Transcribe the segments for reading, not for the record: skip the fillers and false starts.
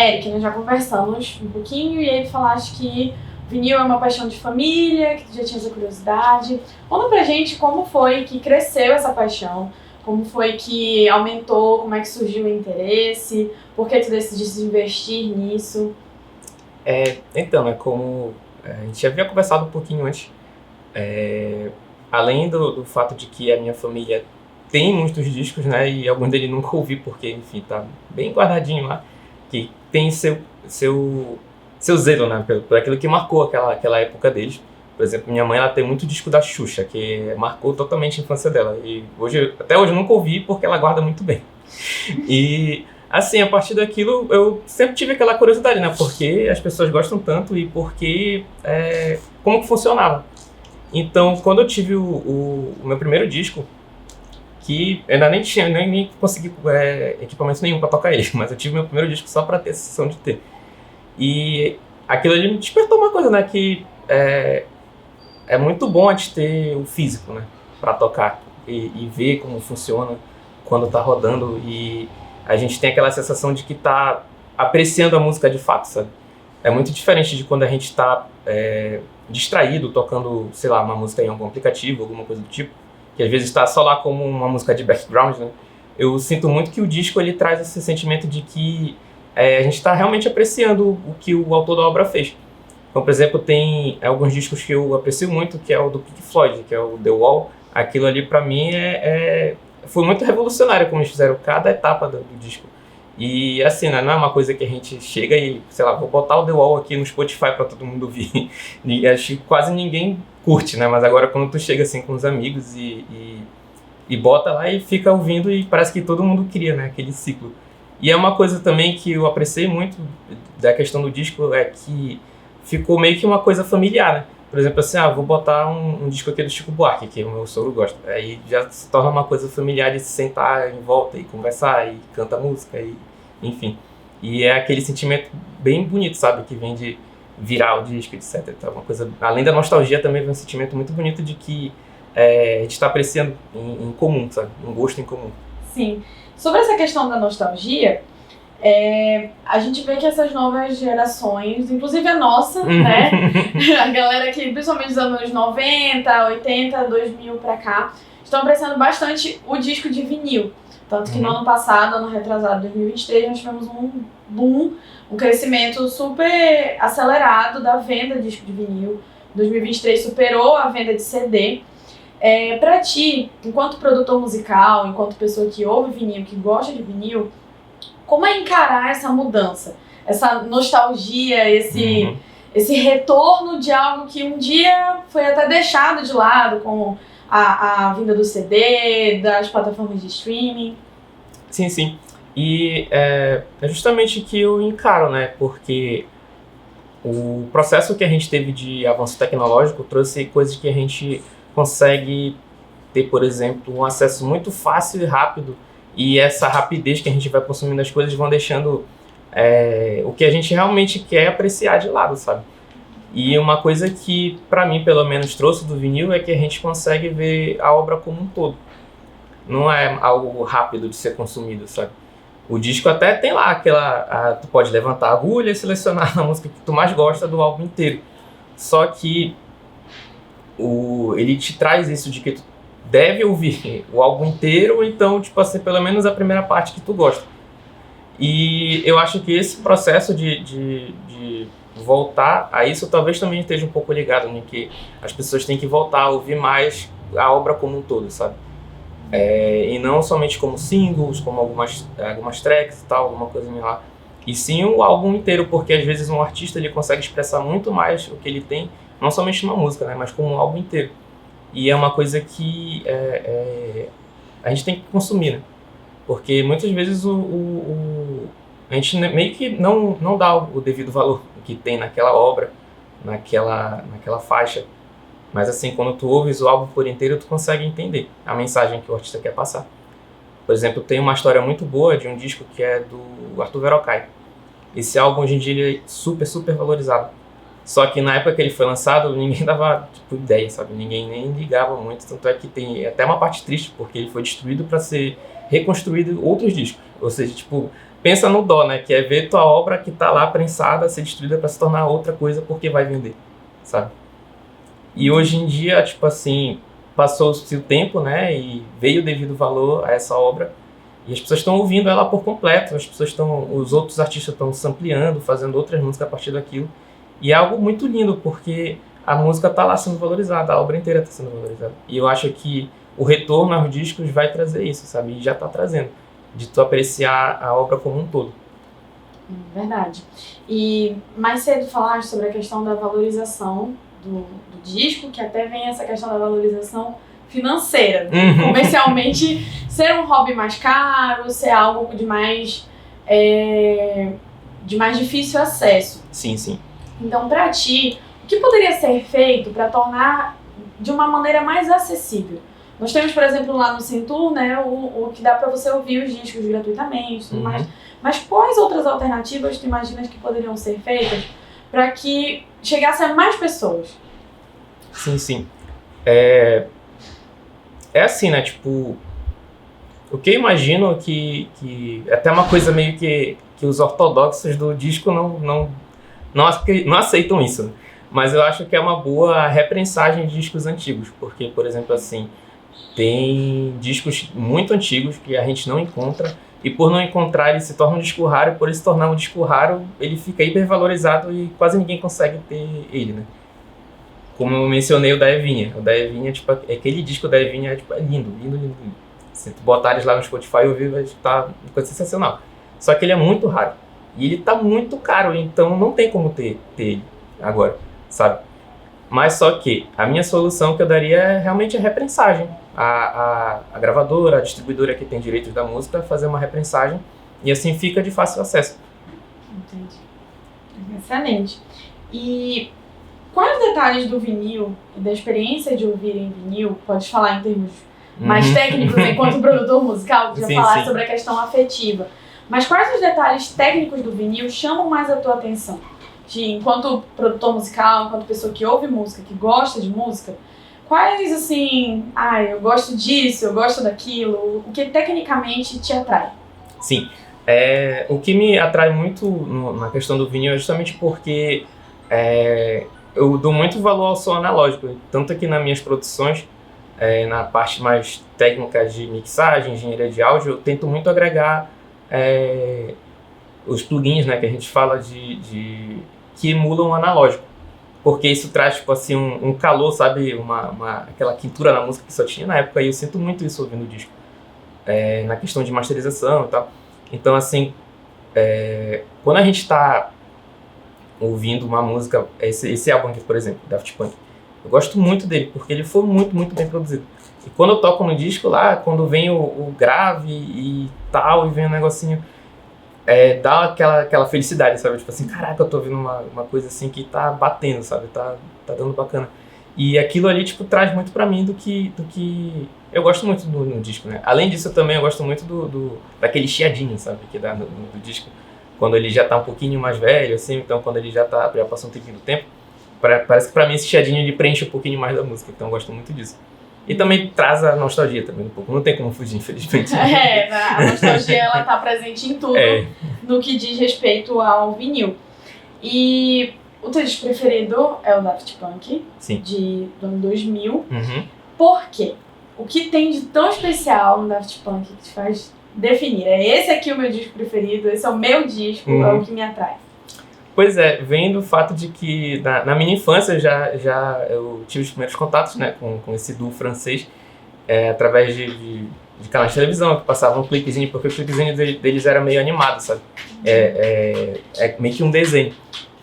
Eric, nós já conversamos um pouquinho e ele falaste que vinil é uma paixão de família, que tu já tinha essa curiosidade. Conta pra gente como foi que cresceu essa paixão, como foi que aumentou, como é que surgiu o interesse, por que tu decidiste investir nisso? Então, né, como a gente já havia conversado um pouquinho antes, além do fato de que a minha família tem muitos discos, né, e alguns deles nunca ouvi porque, enfim, tá bem guardadinho lá, que tem seu zelo, né, por aquilo que marcou aquela época deles. Por exemplo, minha mãe, ela tem muito disco da Xuxa, que marcou totalmente a infância dela. E até hoje eu nunca ouvi porque ela guarda muito bem. E, assim, a partir daquilo, eu sempre tive aquela curiosidade, né, porque as pessoas gostam tanto e porque, como que funcionava. Então, quando eu tive o meu primeiro disco, que eu ainda nem tinha, nem consegui equipamento nenhum para tocar ele, mas eu tive meu primeiro disco só para ter a sensação de ter. E aquilo ali me despertou uma coisa, né, que é muito bom a gente ter o físico, né, para tocar e ver como funciona quando tá rodando, e a gente tem aquela sensação de que tá apreciando a música de fato, sabe? É muito diferente de quando a gente tá distraído tocando, sei lá, uma música em algum aplicativo, alguma coisa do tipo, que às vezes está só lá como uma música de background, né? Eu sinto muito que o disco ele traz esse sentimento de que a gente está realmente apreciando o que o autor da obra fez. Então, por exemplo, tem alguns discos que eu aprecio muito, que é o do Pink Floyd, que é o The Wall. Aquilo ali, para mim, foi muito revolucionário como eles fizeram cada etapa do disco. E assim, né, não é uma coisa que a gente chega e, sei lá, vou botar o The Wall aqui no Spotify para todo mundo ouvir. E acho que quase ninguém curte, né? Mas agora quando tu chega assim com os amigos e bota lá e fica ouvindo, e parece que todo mundo cria, né, aquele ciclo. E é uma coisa também que eu apreciei muito da questão do disco, é que ficou meio que uma coisa familiar, né? Por exemplo, assim, vou botar um disco aqui do Chico Buarque, que o meu sogro gosta. Aí já se torna uma coisa familiar de se sentar em volta e conversar e canta música, e enfim. E é aquele sentimento bem bonito, sabe? Que vem de virar o disco, etc. Então, uma coisa, além da nostalgia, também vem um sentimento muito bonito de que a gente está apreciando em comum, sabe? Um gosto em comum. Sim. Sobre essa questão da nostalgia, a gente vê que essas novas gerações, inclusive a nossa, né? A galera que, principalmente dos anos 90, 80, 2000 pra cá, estão apreciando bastante o disco de vinil. Tanto que no ano passado, ano retrasado, 2023, nós tivemos um boom, um crescimento super acelerado da venda de disco de vinil. 2023 superou a venda de CD. Pra ti, enquanto produtor musical, enquanto pessoa que ouve vinil, que gosta de vinil, como é encarar essa mudança? Essa nostalgia, esse retorno de algo que um dia foi até deixado de lado com a vinda do CD, das plataformas de streaming? Sim, sim. E é justamente que eu encaro, né? Porque o processo que a gente teve de avanço tecnológico trouxe coisas que a gente consegue ter, por exemplo, um acesso muito fácil e rápido, e essa rapidez que a gente vai consumindo as coisas vão deixando o que a gente realmente quer apreciar de lado, sabe? E uma coisa que, pra mim, pelo menos, trouxe do vinil é que a gente consegue ver a obra como um todo. Não é algo rápido de ser consumido, sabe? O disco até tem lá tu pode levantar a agulha e selecionar a música que tu mais gosta do álbum inteiro. Só que ele te traz isso de que tu deve ouvir o álbum inteiro, ou então, tipo assim, pelo menos a primeira parte que tu gosta. E eu acho que esse processo de voltar a isso talvez também esteja um pouco ligado, né? Que as pessoas têm que voltar a ouvir mais a obra como um todo, sabe? E não somente como singles, como algumas tracks e tal, alguma coisa lá. E sim o álbum inteiro, porque às vezes um artista ele consegue expressar muito mais o que ele tem, não somente numa música, né? Mas como um álbum inteiro. E é uma coisa que a gente tem que consumir, né? Porque muitas vezes a gente meio que não dá o devido valor que tem naquela obra, naquela faixa. Mas assim, quando tu ouves o álbum por inteiro, tu consegue entender a mensagem que o artista quer passar. Por exemplo, tem uma história muito boa de um disco que é do Arthur Verocai. Esse álbum hoje em dia ele é super, super valorizado. Só que na época que ele foi lançado, ninguém dava ideia, sabe? Ninguém nem ligava muito. Tanto é que tem até uma parte triste, porque ele foi destruído para ser reconstruído outros discos. Ou seja, pensa no dó, né? Que é ver tua obra que tá lá prensada, ser destruída para se tornar outra coisa porque vai vender, sabe? E hoje em dia, tipo assim, passou-se o tempo, né? E veio o devido valor a essa obra. E as pessoas estão ouvindo ela por completo, os outros artistas estão sampleando, fazendo outras músicas a partir daquilo. E é algo muito lindo, porque a música está lá sendo valorizada, a obra inteira está sendo valorizada. E eu acho que o retorno aos discos vai trazer isso, sabe? E já está trazendo, de tu apreciar a obra como um todo. Verdade. E mais cedo falaste sobre a questão da valorização do disco, que até vem essa questão da valorização financeira. Comercialmente, ser um hobby mais caro, ser algo de mais difícil acesso. Sim, sim. Então, para ti, o que poderia ser feito para tornar de uma maneira mais acessível? Nós temos, por exemplo, lá no Centur, né, o que dá para você ouvir os discos gratuitamente, tudo mais. Mas quais outras alternativas tu imaginas que poderiam ser feitas para que chegasse a mais pessoas? Sim, sim. É assim, né, tipo, o que eu imagino que é até uma coisa meio que os ortodoxos do disco não aceitam isso, né? Mas eu acho que é uma boa reprensagem de discos antigos, porque, por exemplo, assim, tem discos muito antigos que a gente não encontra, e por não encontrar ele se torna um disco raro, e por ele se tornar um disco raro, ele fica hipervalorizado e quase ninguém consegue ter ele, né? Como eu mencionei o da Evinha. O da Evinha, tipo, aquele disco da Evinha é lindo, lindo, lindo, lindo. Se tu botar eles lá no Spotify e ouvir, vai estar uma coisa sensacional. Só que ele é muito raro. E ele tá muito caro, então não tem como ter ele agora, sabe? Mas só que a minha solução que eu daria é realmente a reprensagem. A gravadora, a distribuidora que tem direitos da música, fazer uma reprensagem e assim fica de fácil acesso. Entendi. Excelente. E quais detalhes do vinil e da experiência de ouvir em vinil, pode falar em termos mais técnicos enquanto produtor musical, que já falaste sobre a questão afetiva, mas quais os detalhes técnicos do vinil chamam mais a tua atenção? Enquanto produtor musical, enquanto pessoa que ouve música, que gosta de música, quais, assim, eu gosto disso, eu gosto daquilo, o que tecnicamente te atrai? Sim, o que me atrai muito na questão do vinil é justamente porque eu dou muito valor ao som analógico, tanto que nas minhas produções, na parte mais técnica de mixagem, engenharia de áudio, eu tento muito agregar os plugins, né, que a gente fala que emulam o analógico, porque isso traz, tipo assim, um calor, sabe, aquela quintura na música que só tinha na época, e eu sinto muito isso ouvindo o disco, na questão de masterização e tal. Então, assim, quando a gente está ouvindo uma música, esse álbum aqui, por exemplo, Daft Punk, eu gosto muito dele, porque ele foi muito, muito bem produzido. E quando eu toco no disco lá, quando vem o grave e tal, e vem um negocinho, dá aquela felicidade, sabe? Tipo assim, caraca, eu tô ouvindo uma coisa assim que tá batendo, sabe? Tá dando bacana. E aquilo ali, tipo, traz muito pra mim do que eu gosto muito no disco, né? Além disso, eu também gosto muito daquele chiadinho, sabe? Que dá do disco. Quando ele já tá um pouquinho mais velho, assim, então quando ele já passou um tempinho do tempo, parece que pra mim esse chiadinho ele preenche um pouquinho mais da música, então eu gosto muito disso. E também traz a nostalgia também um pouco, não tem como fugir, infelizmente. A nostalgia ela tá presente em tudo, no que diz respeito ao vinil. E o teu disco preferido é o Daft Punk, sim, do ano 2000. Por quê? O que tem de tão especial no Daft Punk que te faz definir? Esse aqui o meu disco preferido, esse é o meu disco, é o que me atrai. Pois vem do fato de que na minha infância eu tive os primeiros contatos, né, com esse duo francês, através de canais de televisão que passavam um clipezinho, porque o clipezinho deles era meio animado, sabe? Meio que um desenho.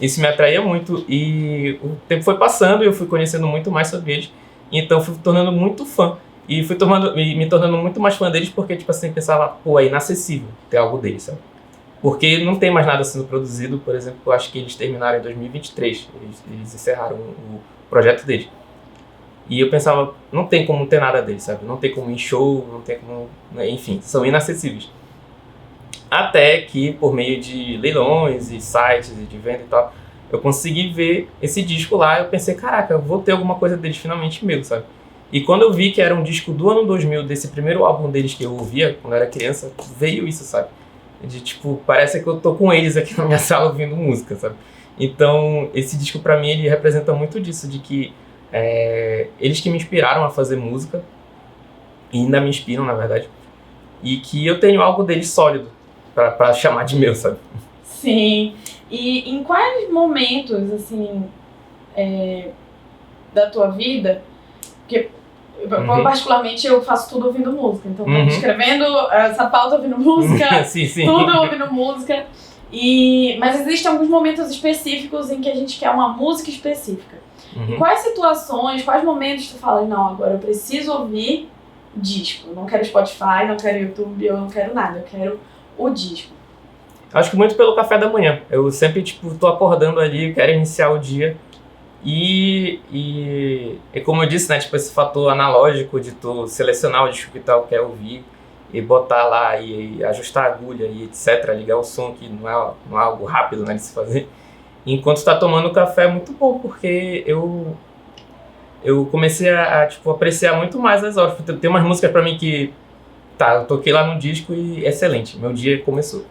Isso me atraía muito e o tempo foi passando e eu fui conhecendo muito mais sobre eles, então fui tornando muito fã. E fui me tornando muito mais fã deles porque, tipo assim, pensava, é inacessível ter algo deles, sabe? Porque não tem mais nada sendo produzido, por exemplo, eu acho que eles terminaram em 2023, eles encerraram o projeto deles. E eu pensava, não tem como ter nada deles, sabe? Não tem como ir em show, não tem como... Enfim, são inacessíveis. Até que, por meio de leilões e sites e de venda e tal, eu consegui ver esse disco lá e eu pensei, caraca, eu vou ter alguma coisa deles finalmente meu, sabe? E quando eu vi que era um disco do ano 2000, desse primeiro álbum deles que eu ouvia quando eu era criança, veio isso, sabe? de tipo, parece que eu tô com eles aqui na minha sala ouvindo música, sabe? Então, esse disco pra mim, ele representa muito disso, de que eles que me inspiraram a fazer música, e ainda me inspiram, na verdade, e que eu tenho algo deles sólido pra chamar de meu, sabe? Sim. E em quais momentos, assim, da tua vida, porque particularmente eu faço tudo ouvindo música, então eu tô escrevendo essa pauta ouvindo música, sim. tudo ouvindo música, mas existem alguns momentos específicos em que a gente quer uma música específica. Em quais situações, quais momentos tu fala, não, agora eu preciso ouvir disco, não quero Spotify, não quero YouTube, eu não quero nada, eu quero o disco. Acho que muito pelo café da manhã. Eu sempre, tipo, tô acordando ali, quero iniciar o dia. E como eu disse, né, tipo, esse fator analógico de tu selecionar o disco que tu quer ouvir e botar lá e ajustar a agulha e etc, ligar o som, que não é algo rápido, né, de se fazer. Enquanto tá tomando café é muito bom, porque eu comecei a tipo, apreciar muito mais as horas. Tem umas músicas pra mim que, eu toquei lá no disco e excelente, meu dia começou.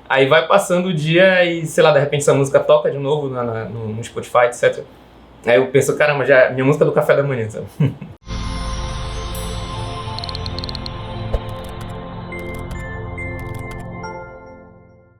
Aí vai passando o dia e, sei lá, de repente essa música toca de novo no Spotify, etc. Aí eu penso, caramba, já minha música do café da manhã, sabe?